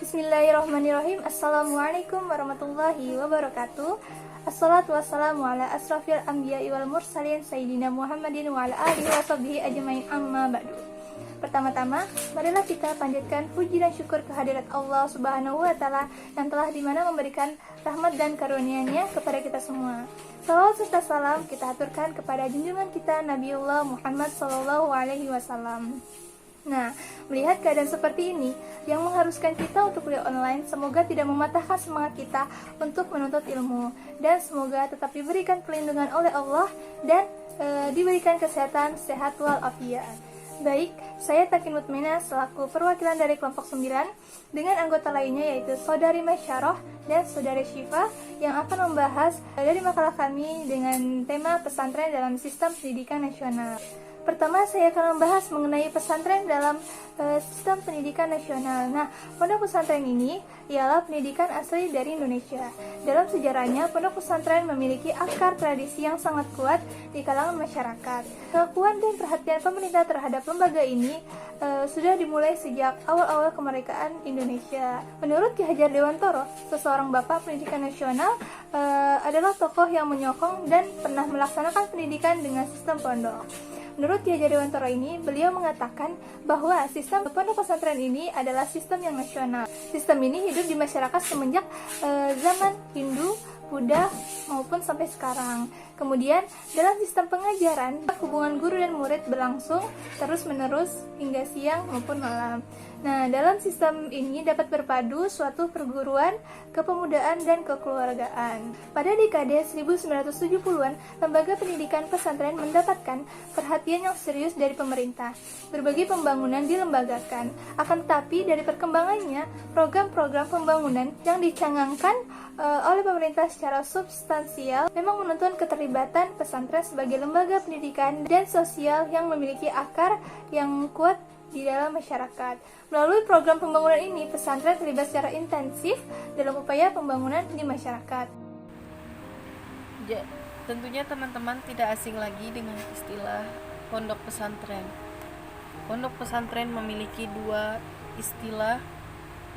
Bismillahirrahmanirrahim. Assalamualaikum warahmatullahi wabarakatuh. Assalatu wassalamu ala asrafil anbiya'i wal mursalin Sayyidina Muhammadin wa ala alihi wa sahbihi ajmain, amma ba'du. Pertama-tama, marilah kita panjatkan puji dan syukur kehadirat Allah Subhanahu wa taala yang telah dimana memberikan rahmat dan karunia-Nya kepada kita semua. Salawat serta salam kita aturkan kepada junjungan kita Nabiullah Muhammad sallallahu alaihi wasallam. Nah, melihat keadaan seperti ini yang mengharuskan kita untuk kuliah online, semoga tidak mematahkan semangat kita untuk menuntut ilmu, dan semoga tetap diberikan perlindungan oleh Allah dan diberikan kesehatan sehat walafiat. Baik, saya Takin Mutmina selaku perwakilan dari kelompok 9 dengan anggota lainnya yaitu Saudari Masyarah dan Saudari Syifa yang akan membahas dari makalah kami dengan tema pesantren dalam sistem pendidikan nasional. Pertama, saya akan membahas mengenai pesantren dalam sistem pendidikan nasional. Nah, pondok pesantren ini ialah pendidikan asli dari Indonesia. Dalam sejarahnya, pondok pesantren memiliki akar tradisi yang sangat kuat di kalangan masyarakat. Kekuatan dan perhatian pemerintah terhadap lembaga ini sudah dimulai sejak awal-awal kemerdekaan Indonesia. Menurut Ki Hajar Dewantoro, seseorang bapak pendidikan nasional adalah tokoh yang menyokong dan pernah melaksanakan pendidikan dengan sistem pondok. Menurut Ki Hajar Dewantoro ini, beliau mengatakan bahwa sistem pondok pesantren ini adalah sistem yang nasional. Sistem ini hidup di masyarakat semenjak zaman Hindu, Buddha, maupun sampai sekarang. Kemudian, dalam sistem pengajaran, hubungan guru dan murid berlangsung terus-menerus hingga siang maupun malam. Nah, dalam sistem ini dapat berpadu suatu perguruan, kepemudaan, dan kekeluargaan. Pada dekade 1970-an, lembaga pendidikan pesantren mendapatkan perhatian yang serius dari pemerintah. Berbagai pembangunan dilembagakan. Akan tetapi, dari perkembangannya, program-program pembangunan yang dicangangkan oleh pemerintah secara substansial memang menuntun keterlibatan pesantren sebagai lembaga pendidikan dan sosial yang memiliki akar yang kuat di dalam masyarakat. Melalui program pembangunan ini, pesantren terlibat secara intensif dalam upaya pembangunan di masyarakat. Tentunya teman-teman tidak asing lagi dengan istilah pondok pesantren. Pondok pesantren memiliki dua istilah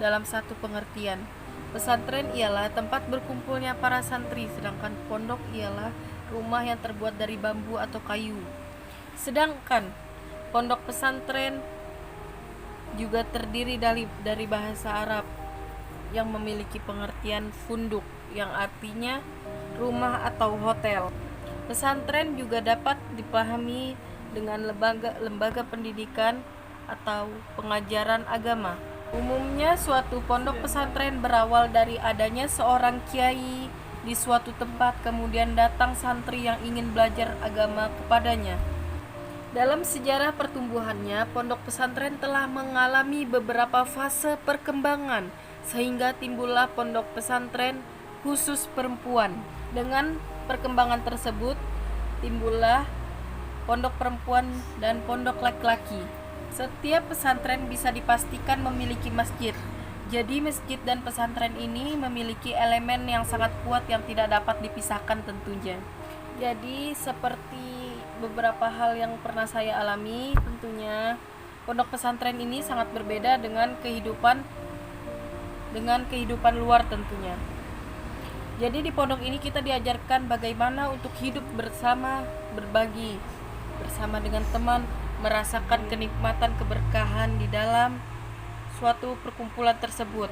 dalam satu pengertian. Pesantren ialah tempat berkumpulnya para santri, sedangkan pondok ialah rumah yang terbuat dari bambu atau kayu. Sedangkan pondok pesantren juga terdiri dari bahasa Arab yang memiliki pengertian funduk, yang artinya rumah atau hotel. Pesantren juga dapat dipahami dengan lembaga pendidikan atau pengajaran agama. Umumnya suatu pondok pesantren berawal dari adanya seorang kiai di suatu tempat, kemudian datang santri yang ingin belajar agama kepadanya. Dalam sejarah pertumbuhannya, pondok pesantren telah mengalami beberapa fase perkembangan sehingga timbullah pondok pesantren khusus perempuan. Dengan perkembangan tersebut, timbullah pondok perempuan dan pondok laki-laki. Setiap pesantren bisa dipastikan memiliki masjid. Jadi masjid dan pesantren ini memiliki elemen yang sangat kuat yang tidak dapat dipisahkan tentunya. Jadi seperti beberapa hal yang pernah saya alami, tentunya pondok pesantren ini sangat berbeda dengan kehidupan luar tentunya. Jadi di pondok ini kita diajarkan bagaimana untuk hidup bersama, berbagi bersama dengan teman, merasakan kenikmatan keberkahan di dalam suatu perkumpulan tersebut.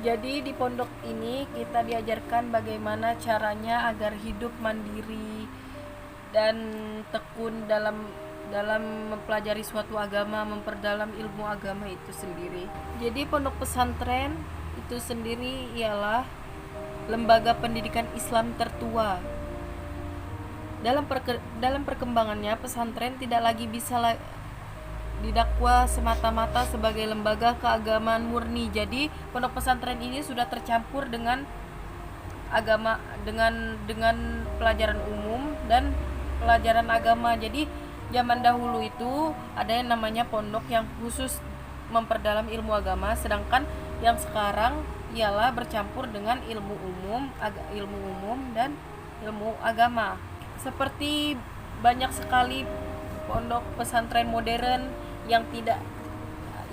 Jadi di pondok ini kita diajarkan bagaimana caranya agar hidup mandiri dan tekun dalam mempelajari suatu agama, memperdalam ilmu agama itu sendiri. Jadi pondok pesantren itu sendiri ialah lembaga pendidikan Islam tertua. Dalam perkembangannya, pesantren tidak lagi bisa didakwa semata-mata sebagai lembaga keagamaan murni. Jadi pondok pesantren ini sudah tercampur dengan agama, dengan pelajaran umum dan pelajaran agama. Jadi zaman dahulu itu ada yang namanya pondok yang khusus memperdalam ilmu agama, sedangkan yang sekarang ialah bercampur dengan ilmu umum dan ilmu agama. Seperti banyak sekali pondok pesantren modern yang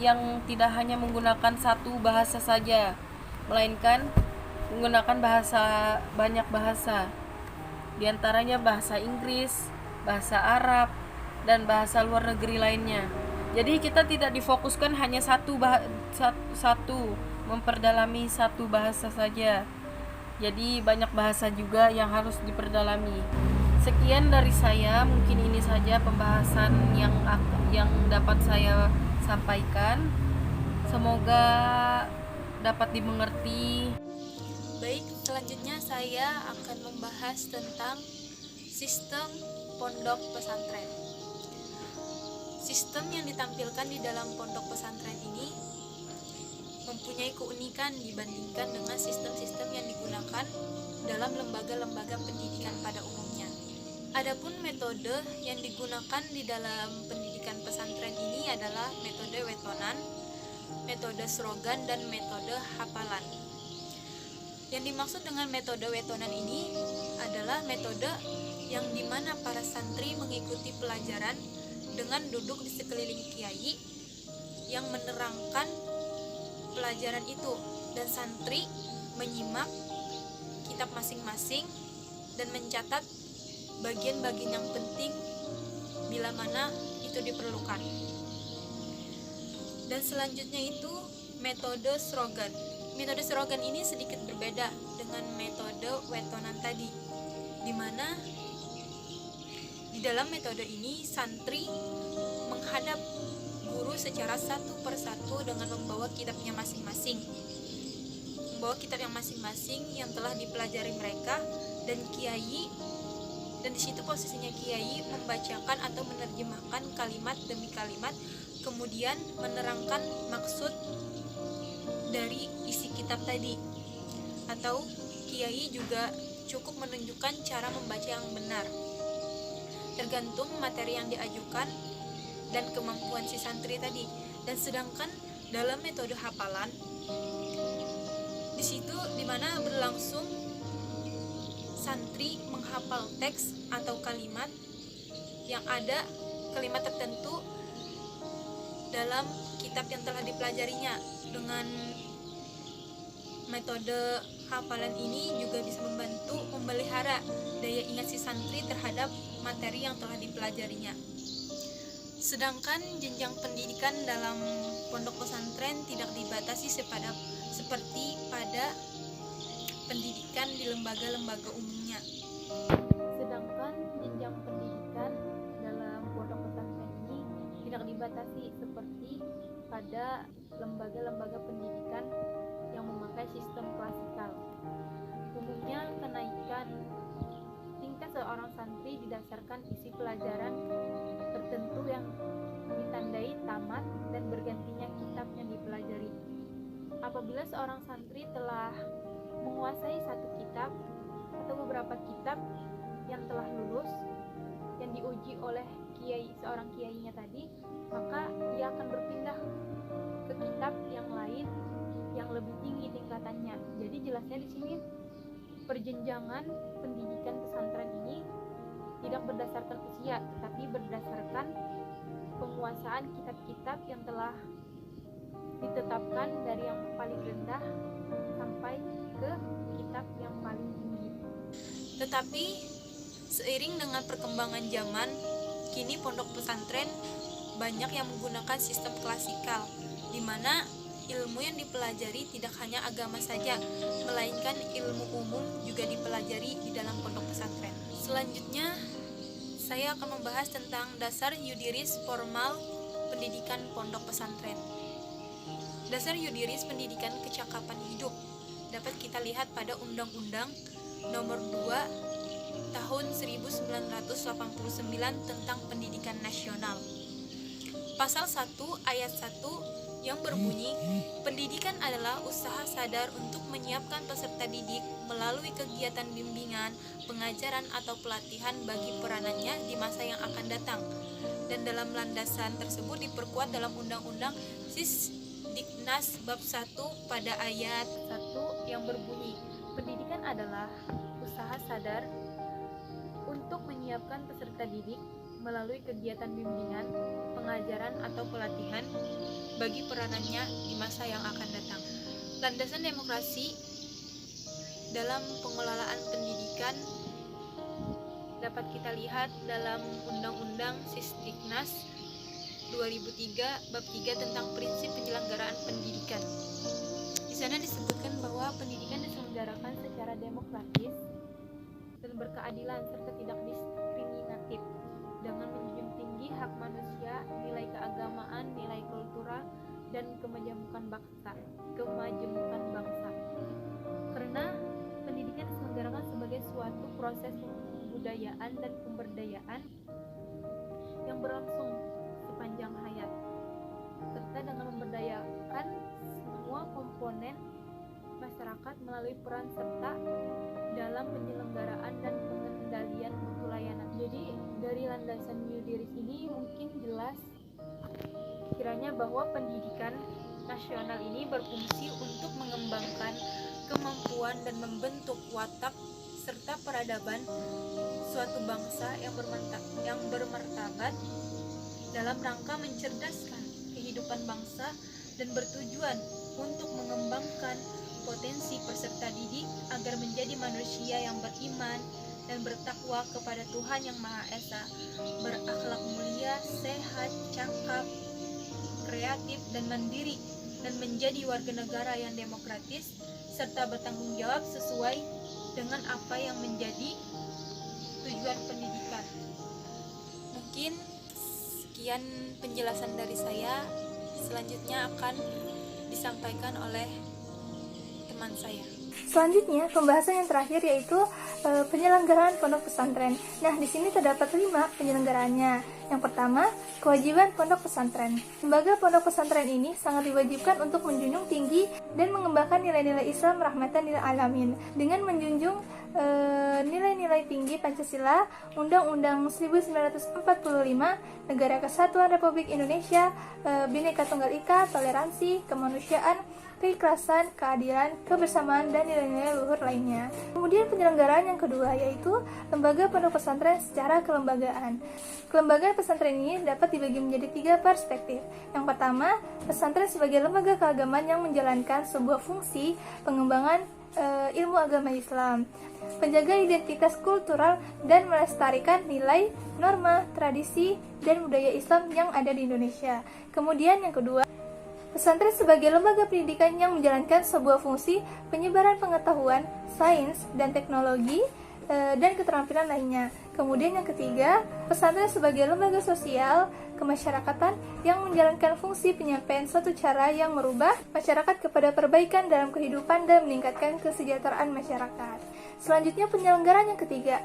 yang tidak hanya menggunakan satu bahasa saja, melainkan menggunakan banyak bahasa, di antaranya bahasa Inggris, bahasa Arab, dan bahasa luar negeri lainnya. Jadi kita tidak difokuskan hanya memperdalami satu bahasa saja. Jadi banyak bahasa juga yang harus diperdalami. Sekian dari saya, mungkin ini saja pembahasan yang dapat saya sampaikan. Semoga dapat dimengerti. Baik, selanjutnya saya akan membahas tentang sistem pondok pesantren. Sistem yang ditampilkan di dalam pondok pesantren ini mempunyai keunikan dibandingkan dengan sistem-sistem yang digunakan dalam lembaga-lembaga pendidikan pada umumnya. Adapun metode yang digunakan di dalam pendidikan pesantren ini adalah metode wetonan, metode slogan, dan metode hafalan. Yang dimaksud dengan metode wetonan ini adalah metode yang dimana para santri mengikuti pelajaran dengan duduk di sekeliling kiai yang menerangkan pelajaran itu, dan santri menyimak kitab masing-masing dan mencatat bagian-bagian yang penting bila mana itu diperlukan. Dan selanjutnya itu metode slogan. Metode slogan ini sedikit berbeda dengan metode wetonan tadi, di mana di dalam metode ini santri menghadap guru secara satu persatu dengan membawa kitabnya masing-masing, yang telah dipelajari mereka, dan di situ posisinya kiai membacakan atau menerjemahkan kalimat demi kalimat, kemudian menerangkan maksud dari isi kitab tadi. Atau kiai juga cukup menunjukkan cara membaca yang benar, tergantung materi yang diajukan dan kemampuan si santri tadi. Dan sedangkan dalam metode hafalan, di situ dimana berlangsung santri menghafal teks atau kalimat yang ada kalimat tertentu dalam kitab yang telah dipelajarinya. Dengan metode hafalan ini juga bisa membantu memelihara daya ingat si santri terhadap materi yang telah dipelajarinya. Sedangkan jenjang pendidikan dalam pondok pesantren tidak dibatasi seperti pada pendidikan di lembaga-lembaga umumnya. Sedangkan jenjang pendidikan dalam pondok pesantren ini tidak dibatasi seperti pada lembaga-lembaga pendidikan yang memakai sistem klasikal. Umumnya kenaikan tingkat seorang santri didasarkan isi pelajaran tertentu yang ditandai tamat dan bergantinya kitab yang dipelajari. Apabila seorang santri telah menguasai satu kitab atau beberapa kitab yang telah lulus, yang diuji oleh seorang kiainya tadi, maka ia akan berpindah ke kitab yang lain yang lebih tinggi tingkatannya. Jadi jelasnya di sini perjenjangan pendidikan pesantren ini tidak berdasarkan usia, tetapi berdasarkan penguasaan kitab-kitab yang telah ditetapkan dari yang paling rendah sampai ke kitab yang paling tinggi. Tetapi seiring dengan perkembangan zaman, kini pondok pesantren banyak yang menggunakan sistem klasikal, di mana ilmu yang dipelajari tidak hanya agama saja, melainkan ilmu umum juga dipelajari di dalam pondok pesantren. Selanjutnya, saya akan membahas tentang dasar yudiris formal pendidikan pondok pesantren. Dasar yudiris pendidikan kecakapan hidup dapat kita lihat pada Undang-Undang Nomor 2 Tahun 1989 tentang Pendidikan Nasional. Pasal 1 ayat 1 yang berbunyi, pendidikan adalah usaha sadar untuk menyiapkan peserta didik melalui kegiatan bimbingan, pengajaran atau pelatihan bagi peranannya di masa yang akan datang. Dan dalam landasan tersebut diperkuat dalam Undang-Undang Sisdiknas bab 1 pada ayat 1 yang berbunyi, pendidikan adalah usaha sadar untuk menyiapkan peserta didik melalui kegiatan bimbingan, pengajaran atau pelatihan bagi peranannya di masa yang akan datang. Landasan demokrasi dalam pengelolaan pendidikan dapat kita lihat dalam Undang-Undang Sisdiknas 2003 bab 3 tentang prinsip penyelenggaraan pendidikan. Di sana disebutkan bahwa pendidikan diselenggarakan secara demokratis dan berkeadilan serta tidak diskriminatif dengan menjunjung tinggi hak manusia, nilai keagamaan, nilai kultural, dan kemajemukan bangsa. Karena pendidikan diselenggarakan sebagai suatu proses kebudayaan dan pemberdayaan yang berlangsung sepanjang hayat, serta dengan memberdayakan semua komponen masyarakat melalui peran serta dalam penyelenggaraan dan pengendalian mutu layanan. Jadi dari landasan New Diris ini mungkin jelas kiranya bahwa pendidikan nasional ini berfungsi untuk mengembangkan kemampuan dan membentuk watak serta peradaban suatu bangsa yang bermartabat dalam rangka mencerdaskan kehidupan bangsa dan bertujuan untuk mengembangkan potensi peserta didik agar menjadi manusia yang beriman dan bertakwa kepada Tuhan Yang Maha Esa, berakhlak mulia, sehat, cakap, kreatif, dan mandiri, dan menjadi warga negara yang demokratis serta bertanggung jawab sesuai dengan apa yang menjadi tujuan pendidikan. Mungkin sekian penjelasan dari saya. Selanjutnya akan disampaikan oleh teman saya. Selanjutnya, pembahasan yang terakhir yaitu penyelenggaraan pondok pesantren. Nah, di sini terdapat 5 penyelenggaraannya. Yang pertama, kewajiban pondok pesantren. Lembaga pondok pesantren ini sangat diwajibkan untuk menjunjung tinggi dan mengembangkan nilai-nilai Islam rahmatan lil alamin dengan menjunjung nilai-nilai tinggi Pancasila, Undang-Undang 1945, Negara Kesatuan Republik Indonesia, Bhinneka Tunggal Ika, toleransi, kemanusiaan, keikhlasan, keadilan, kebersamaan, dan nilai-nilai luhur lainnya. Kemudian penyelenggaraan yang kedua yaitu lembaga pondok pesantren secara kelembagaan. Kelembagaan pesantren ini dapat dibagi menjadi 3 perspektif. Yang pertama, pesantren sebagai lembaga keagamaan yang menjalankan sebuah fungsi pengembangan ilmu agama Islam, penjaga identitas kultural dan melestarikan nilai, norma, tradisi, dan budaya Islam yang ada di Indonesia. Kemudian yang kedua, pesantren sebagai lembaga pendidikan yang menjalankan sebuah fungsi penyebaran pengetahuan, sains, dan teknologi, dan keterampilan lainnya. Kemudian yang ketiga, pesantren sebagai lembaga sosial kemasyarakatan yang menjalankan fungsi penyampaian suatu cara yang merubah masyarakat kepada perbaikan dalam kehidupan dan meningkatkan kesejahteraan masyarakat. Selanjutnya penyelenggaraan yang ketiga,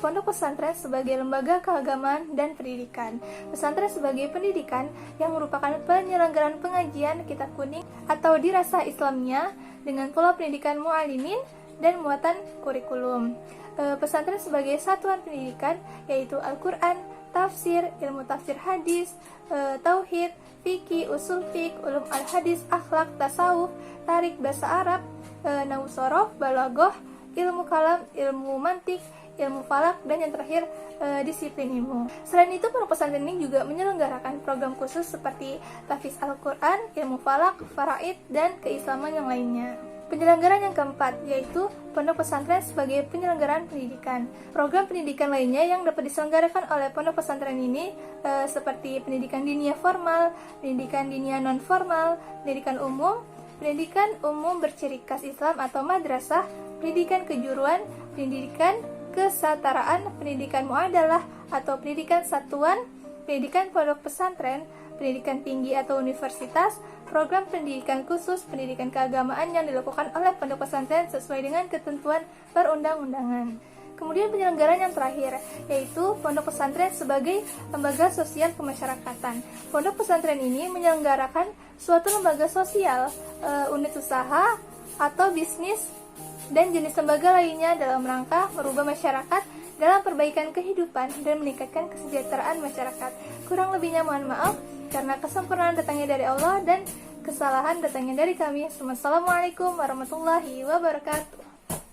pondok pesantren sebagai lembaga keagamaan dan pendidikan. Pesantren sebagai pendidikan yang merupakan penyelenggaraan pengajian kitab kuning atau dirasa Islamnya dengan pola pendidikan mu'alimin dan muatan kurikulum. Pesantren sebagai satuan pendidikan yaitu Al-Quran, tafsir, ilmu tafsir hadis, tauhid, fikih, usul fiqh, ulum al-hadis, akhlak, tasawuf, tarik, bahasa Arab, nahwu sorof, balaghah, ilmu kalam, ilmu mantik, ilmu falak, dan yang terakhir disiplin ilmu. Selain itu, pondok pesantren ini juga menyelenggarakan program khusus seperti tahfiz Al-Quran, ilmu falak, faraid, dan keislaman yang lainnya. Penyelenggaraan yang keempat yaitu pondok pesantren sebagai penyelenggaraan pendidikan. Program pendidikan lainnya yang dapat diselenggarakan oleh pondok pesantren ini seperti pendidikan diniyah formal, pendidikan diniyah non formal, pendidikan umum berciri khas Islam atau madrasah, pendidikan kejuruan, pendidikan kesetaraan, pendidikan muadalah atau pendidikan satuan, pendidikan pondok pesantren, pendidikan tinggi atau universitas, program pendidikan khusus, pendidikan keagamaan yang dilakukan oleh pondok pesantren sesuai dengan ketentuan perundang-undangan. Kemudian penyelenggaraan yang terakhir, yaitu pondok pesantren sebagai lembaga sosial kemasyarakatan. Pondok pesantren ini menyelenggarakan suatu lembaga sosial, unit usaha, atau bisnis, dan jenis lembaga lainnya dalam rangka merubah masyarakat dalam perbaikan kehidupan dan meningkatkan kesejahteraan masyarakat. Kurang lebihnya mohon maaf, karena kesempurnaan datangnya dari Allah dan kesalahan datangnya dari kami. Assalamualaikum warahmatullahi wabarakatuh.